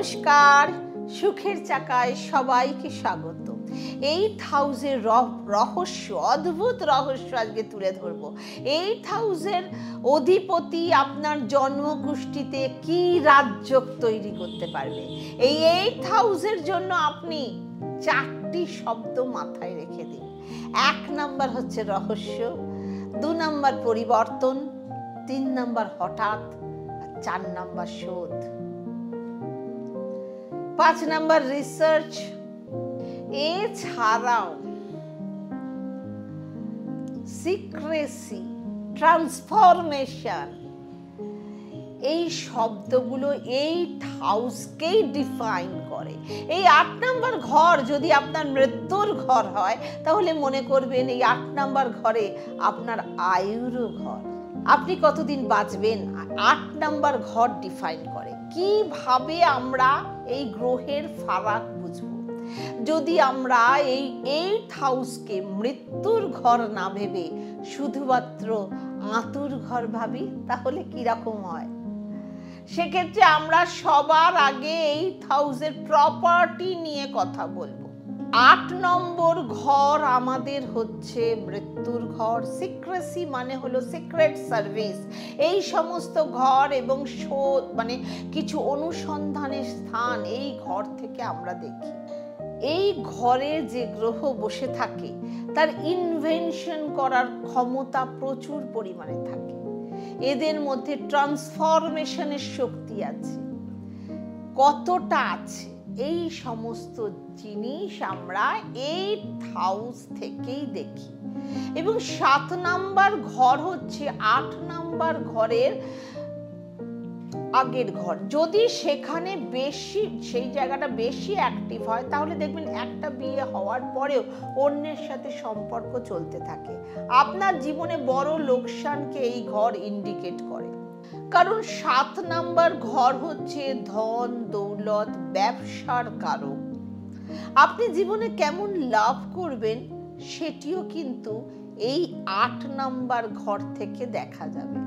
নমস্কার, সুখের চাকায় সবাইকে স্বাগত। 8th হাউসের রহস্য, অদ্ভুত রহস্য আজকে তুলে ধরবো। 8th হাউসের অধিপতি আপনার জন্মকুষ্ঠিতে কি রাজযোগ তৈরি করতে পারবে। এই 8th হাউসের জন্য আপনি 4টি শব্দ মাথায় রেখে দিন। 1 নাম্বার হচ্ছে রহস্য, 2 নাম্বার পরিবর্তন, 3 নাম্বার হঠাৎ, 4 নাম্বার শোধ, 5 নাম্বার রিসার্চ। এছাড়াও সিক্রেসি, ট্রান্সফরমেশন, এই শব্দগুলো 8th হাউসকেই ডিফাইন করে। এই 8 নাম্বার ঘর যদি আপনার মৃত্যুর ঘর হয়, তাহলে মনে করবেন এই 8 নাম্বার ঘরে আপনার আয়ুরও ঘর। আপনি কতদিন বাঁচবেন 8 নাম্বার ঘর ডিফাইন করে। কিভাবে আমরা এই গ্রহের ফারাক বুঝবো? যদি আমরা এই 8th হাউসকে মৃত্যুর ঘর না ভেবে শুধুমাত্র আতুর ঘর ভাবি, তাহলে কিরকম হয়? সেক্ষেত্রে আমরা সবার আগে 8th হাউসের প্রপার্টি নিয়ে কথা বলবো। 8 নম্বর ঘর আমাদের হচ্ছে মৃত্যুর ঘর। সিক্রেসি মানে হলো সিক্রেট সার্ভিস। এই সমস্ত ঘর এবং মানে কিছু অনুসন্ধানের স্থান এই ঘর থেকে আমরা দেখি। এই ঘরে যে গ্রহ বসে থাকে তার ইনভেনশন করার ক্ষমতা প্রচুর পরিমাণে থাকে। এদের মধ্যে ট্রান্সফরমেশনের শক্তি আছে। কতটা আছে এই সমস্ত জিনিস আমরা 8th হাউস থেকেই দেখি। এবং 7 নাম্বার ঘর হচ্ছে 8 নাম্বার ঘরের আগের ঘর। যদি সেখানে বেশি, সেই জায়গাটা বেশি অ্যাক্টিভ হয়, তাহলে দেখবেন একটা বিয়ে হওয়ার পরেও অন্যের সাথে সম্পর্ক চলতে থাকে। আপনার জীবনে বড় লোকসানকে এই ঘর ইন্ডিকেট করে। কারণ 7 নাম্বার ঘর হচ্ছে ধন দৌলত, ব্যবসার কারক। আপনি জীবনে কেমন লাভ করবেন সেটিও কিন্তু এই 8 নাম্বার ঘর থেকে দেখা যাবে।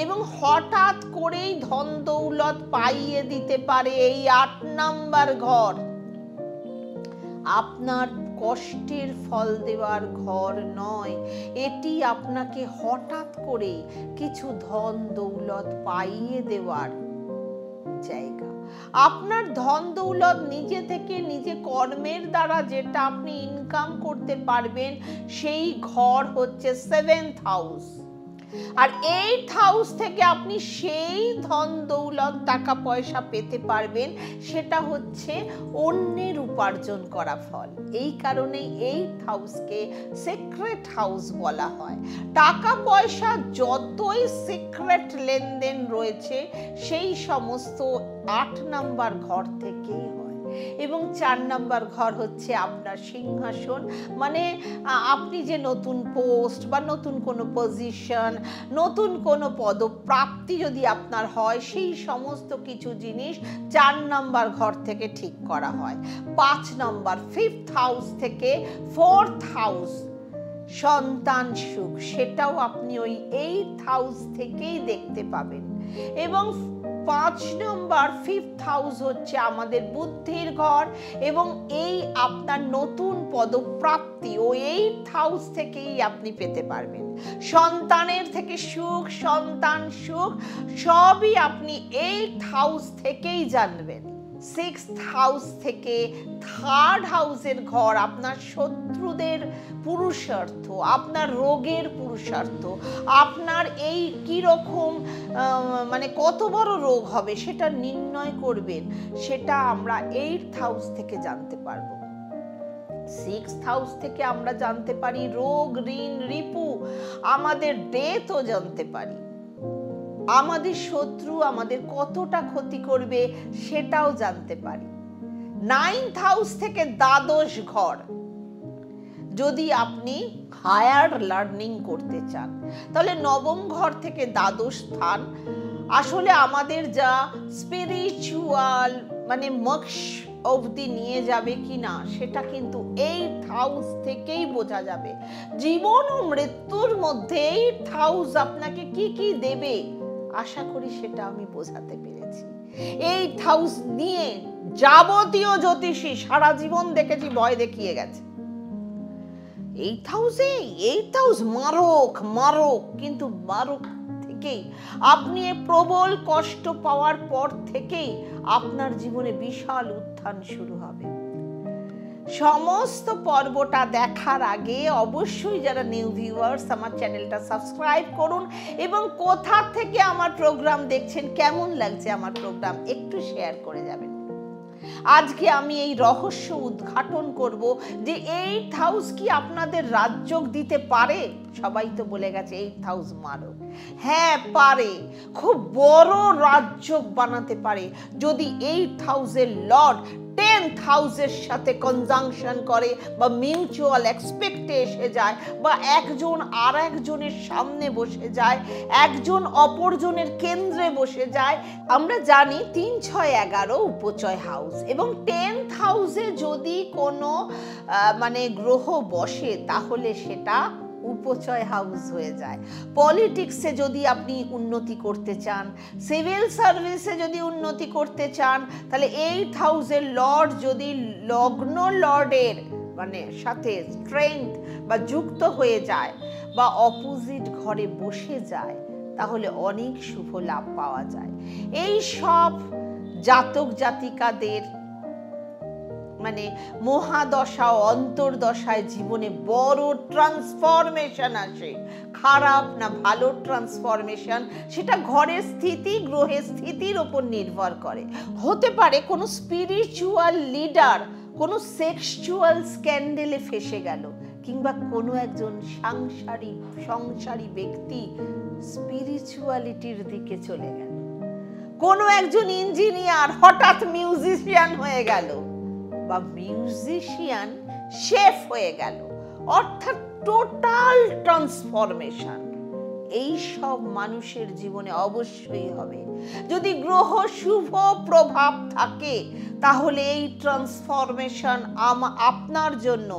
এবং হঠাৎ করেই ধন দৌলত পাইয়ে দিতে পারে এই 8 নাম্বার ঘর। আপনার কষ্টের ফল দেওয়ার ঘর নয়, এটি আপনাকে হঠাৎ করে কিছু ধন দৌলত পাইয়ে দেওয়ার জায়গা। আপনার ধন দৌলত নিজে থেকে, নিজে কর্মের দ্বারা যেটা আপনি ইনকাম করতে পারবেন, সেই ঘর হচ্ছে 7th হাউস। আর 8th হাউস থেকে আপনি সেই ধন দৌলত, টাকা পয়সা পেতে পারবেন, সেটা হচ্ছে অন্যের উপার্জন করা ফল। এই কারণেই 8th হাউসকে সিক্রেট হাউস বলা হয়। টাকা পয়সা যতই সিক্রেট লেনদেন রয়েছে, সেই সমস্ত 8 নাম্বার ঘর থেকেই হয়। এবং 4 নাম্বার ঘর হচ্ছে আপনার সিংহাসন। মানে আপনি যে নতুন পোস্ট বা নতুন কোনো পজিশন, নতুন কোনো পদপ্রাপ্তি যদি আপনার হয়, সেই সমস্ত কিছু জিনিস 4 নাম্বার ঘর থেকে ঠিক করা হয়। 5 নাম্বার 5th হাউস থেকে 4th হাউস, সন্তান সুখ, সেটাও আপনি ওই 8th হাউস থেকেই দেখতে পাবেন। এবং 5 নম্বর 5th হাউস হচ্ছে আমাদের বুদ্ধির ঘর। এবং এই আপনার নতুন পদপ্রাপ্তি ও 8th হাউস থেকেই আপনি পেতে পারবেন। সন্তানের থেকে সুখ, সন্তান সুখ সবই আপনি 8th হাউস থেকেই জানবেন। 6th হাউস থেকে 3rd হাউসের ঘর আপনার শত্রুদের পুরুষার্থ, আপনার রোগের পুরুষার্থ, আপনার এই কিরকম মানে কত বড় রোগ হবে সেটা নির্ণয় করবেন, সেটা আমরা 8th হাউস থেকে জানতে পারবো। 6th হাউস থেকে আমরা জানতে পারি রোগ, ঋণ, রিপু, আমাদের ডেথও জানতে পারি। আমাদের শত্রু আমাদের কতটা ক্ষতি করবে সেটাও জানতে পারি। 9th হাউস থেকে দ্বাদশ ঘর, যদি আপনি হায়ার লার্নিং করতে চান, তাহলে 9ম ঘর থেকে দ্বাদশ স্থান আসলে আমাদের যা স্পিরিচুয়াল মানে মোক্ষ অবধি নিয়ে যাবে কিনা, সেটা কিন্তু 8th হাউস থেকেই বোঝা যাবে। জীবন ও মৃত্যুর মধ্যে 8th হাউস আপনাকে কি কি দেবে, আশা করি সেটা আমি বোঝাতে পেরেছি। 8th হাউস নিয়ে যাবতীয় জ্যোতিষী সারা জীবন দেখেছি ভয় দেখিয়ে গেছে। 8 হাউস মারক, কিন্তু মারক থেকেই আপনি প্রবল কষ্ট পাওয়ার পর থেকেই আপনার জীবনে বিশাল উত্থান শুরু হবে। সমস্ত পর্বটা দেখার আগে অবশ্যই যারা নিউ ভিউয়ার্স আমার চ্যানেলটা সাবস্ক্রাইব করুন, এবং কোথা থেকে আমার প্রোগ্রাম দেখছেন, কেমন লাগছে আমার প্রোগ্রাম একটু শেয়ার করে যাবেন। আজকে আমি এই রহস্য উদ্ঘাটন করব যে 8 হাউস কি আপনাদের রাজযোগ দিতে পারে। সবাই তো বলে গেছে 8 হাউস মারক। হ্যাঁ পারে, খুব বড় রাজযোগ বানাতে পারে যদি 8 হাউসের লর্ড 10th হাউসের সাথে কনজাংশন করে, বা মিউচুয়াল এক্সপেক্টে এসে যায়, বা একজন আর একজনের সামনে বসে যায়, একজন অপরজনের কেন্দ্রে বসে যায়। আমরা জানি 3, 6, 11 উপচয় হাউস, এবং 10th হাউসে যদি কোনো গ্রহ বসে তাহলে সেটা উপচয় হাউস হয়ে যায়। পলিটিক্সে যদি আপনি উন্নতি করতে চান, সিভিল সার্ভিসে যদি উন্নতি করতে চান, তাহলে 8 হাউসের লর্ড যদি লগ্ন লর্ডের সাথে স্ট্রেংথ বা যুক্ত হয়ে যায়, বা অপোজিট ঘরে বসে যায়, তাহলে অনেক শুভ লাভ পাওয়া যায়। এই সব জাতক জাতিকাদের মহাদশা ও অন্তর্দশায় জীবনে বড় ট্রান্সফরমেশন আসে। খারাপ না ভালো ট্রান্সফরমেশন, সেটা ঘরের স্থিতি, গ্রহের স্থিতির উপর নির্ভর করে। হতে পারে কোনো স্পিরিচুয়াল লিডার কোনো সেক্সুয়াল স্ক্যান্ডেলে ফেসে গেল, কিংবা কোনো একজন সংসারী ব্যক্তি স্পিরিচুয়ালিটির দিকে চলে গেল, কোনো একজন ইঞ্জিনিয়ার হঠাৎ মিউজিশিয়ান হয়ে গেল, বা মিউজিশিয়ান শেফ হয়ে গেল, অর্থাৎ টোটাল ট্রান্সফরমেশন। এই সব মানুষের জীবনে অবশ্যই হবে। যদি গ্রহ শুভ প্রভাব থাকে তাহলে এই ট্রান্সফরমেশন আপনার জন্য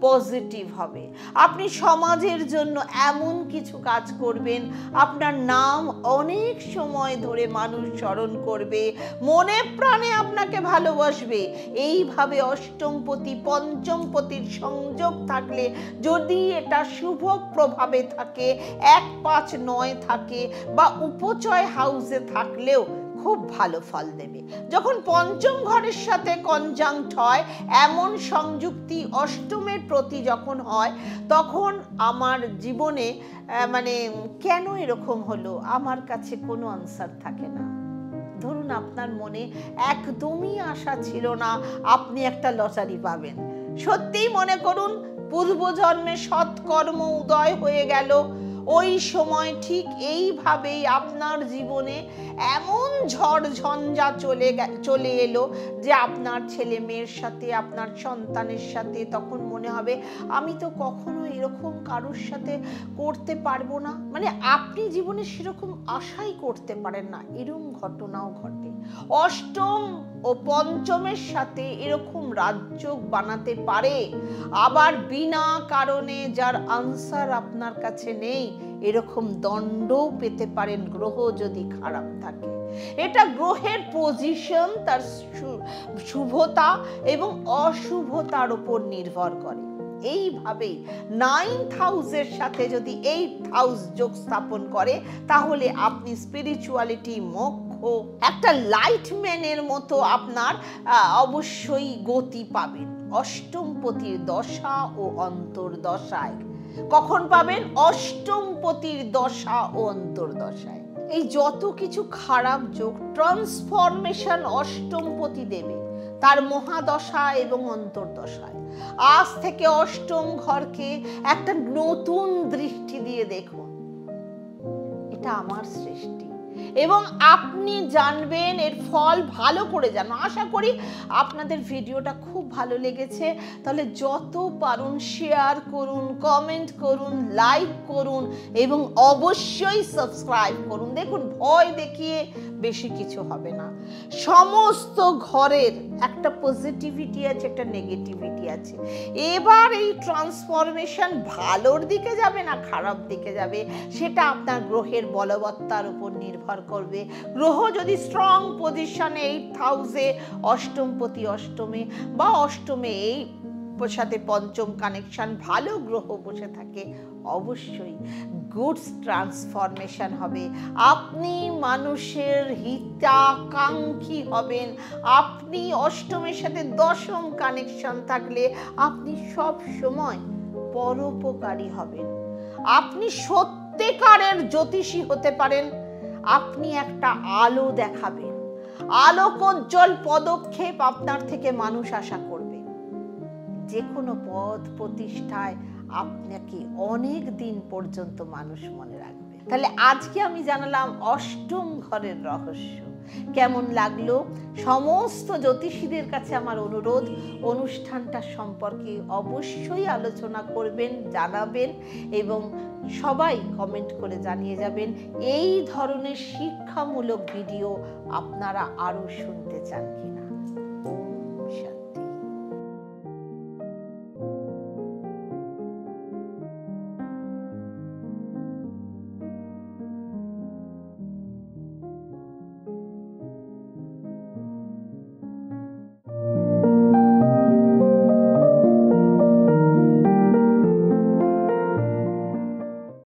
পজিটিভ হবে। আপনি সমাজের জন্য এমন কিছু কাজ করবেন, আপনার নাম অনেক সময় ধরে মানুষ স্মরণ করবে, মনে প্রাণে আপনাকে ভালোবাসবে। এইভাবে অষ্টমপতি পঞ্চমপতির সংযোগ থাকলে, যদি এটা শুভ প্রভাবে থাকে, 1, 5, 9 থাকে, বা উপচয় হাউসে থাকলেও খুব ভালো ফল দেবে। যখন পঞ্চম ঘরের সাথে কনজাংক্ট হয়, এমন সংযুক্তি অষ্টমের প্রতি যখন হয়, তখন আমার জীবনে কেন এরকম হলো, আমার কাছে কোনো আনসার থাকে না। ধরুন আপনার মনে একদমই আশা ছিল না আপনি একটা লটারি পাবেন, সত্যিই মনে করুন পূর্বজন্মে সৎকর্ম উদয় হয়ে গেল, ওই সময় ঠিক এইভাবেই আপনার জীবনে এমন ঝড় ঝঞ্ঝা চলে এলো যে আপনার ছেলে মেয়ের সাথে, আপনার সন্তানের সাথে তখন মনে হবে আমি তো কখনো এরকম কারোর সাথে করতে পারবো না। আপনি জীবনে সেরকম আশাই করতে পারেন না, এরকম ঘটনাও ঘটে। অষ্টম ও পঞ্চমের সাথে এরকম রাজযোগ বানাতে পারে। আবার বিনা কারণে যার আনসার আপনার কাছে নেই, এরকম দণ্ডও পেতে পারেন গ্রহ যদি খারাপ থাকে। এটা গ্রহের পজিশন, তার শুভতা এবং অশুভতার উপর নির্ভর করে। এইভাবেই 9th হাউসের সাথে যদি 8th হাউস যোগ স্থাপন করে, তাহলে আপনি স্পিরিচুয়ালিটি, মোক্ষ, একটা লাইটম্যানের মতো আপনার অবশ্যই গতি পাবেন। অষ্টমপতির দশা ও অন্তর্দশায় কখন পাবেন? অষ্টমপতির দশা ও অন্তর্দশায়। এই যত কিছু খারাপ যোগ ট্রান্সফরমেশন অষ্টমপতি দেবে তার মহাদশা এবং অন্তর্দশায়। আজ থেকে অষ্টম ঘরকে একটা নতুন দৃষ্টি দিয়ে দেখুন, এটা আমার সৃষ্টি, এবং আপনি জানবেন এর ফল ভালো করে জানো। আশা করি আপনাদের ভিডিওটা খুব ভালো লেগেছে। তাহলে যত পারুন শেয়ার করুন, কমেন্ট করুন, লাইক করুন, এবং অবশ্যই সাবস্ক্রাইব করুন। দেখুন, ভয় দেখিয়ে বেশি কিছু হবে না। সমস্ত ঘরের একটা পজিটিভিটি আছে, একটা নেগেটিভিটি আছে। এবার এই ট্রান্সফরমেশন ভালোর দিকে যাবে না খারাপ দিকে যাবে, সেটা আপনার গ্রহের বলবত্তার উপর নির্ভর করবে। গ্রহ যদি স্ট্রং পজিশনে 8th হাউসে, অষ্টমপতি অষ্টমে বা অষ্টমে এই সাথে পঞ্চম কানেকশন ভালো গ্রহ বসে থাকে, অবশ্যই গুডস ট্রান্সফরমেশন হবে। আপনি মানুষের হিতাকাঙ্ক্ষী হবেন। আপনি অষ্টমের সাথে দশম কানেকশন থাকলে আপনি সব সময় পরোপকারী হবেন। আপনি সত্যিকারের জ্যোতিষী হতে পারেন। আপনি একটা আলো দেখাবেন, আলোকোজ্জ্বল পদক্ষেপ আপনার থেকে মানুষ আশা করবে। যে কোনো পদ প্রতিষ্ঠায় আপনাকে অনেক দিন পর্যন্ত মানুষ মনে রাখবে। তাহলে আজকে আমি জানালাম অষ্টম ঘরের রহস্য। কেমন লাগলো? সমস্ত জ্যোতিষীদের কাছে আমার অনুরোধ, অনুষ্ঠানটা সম্পর্কে অবশ্যই আলোচনা করবেন, জানাবেন এবং সবাই কমেন্ট করে জানিয়ে যাবেন এই ধরনের শিক্ষামূলক ভিডিও আপনারা আরও শুনতে চান কিনা।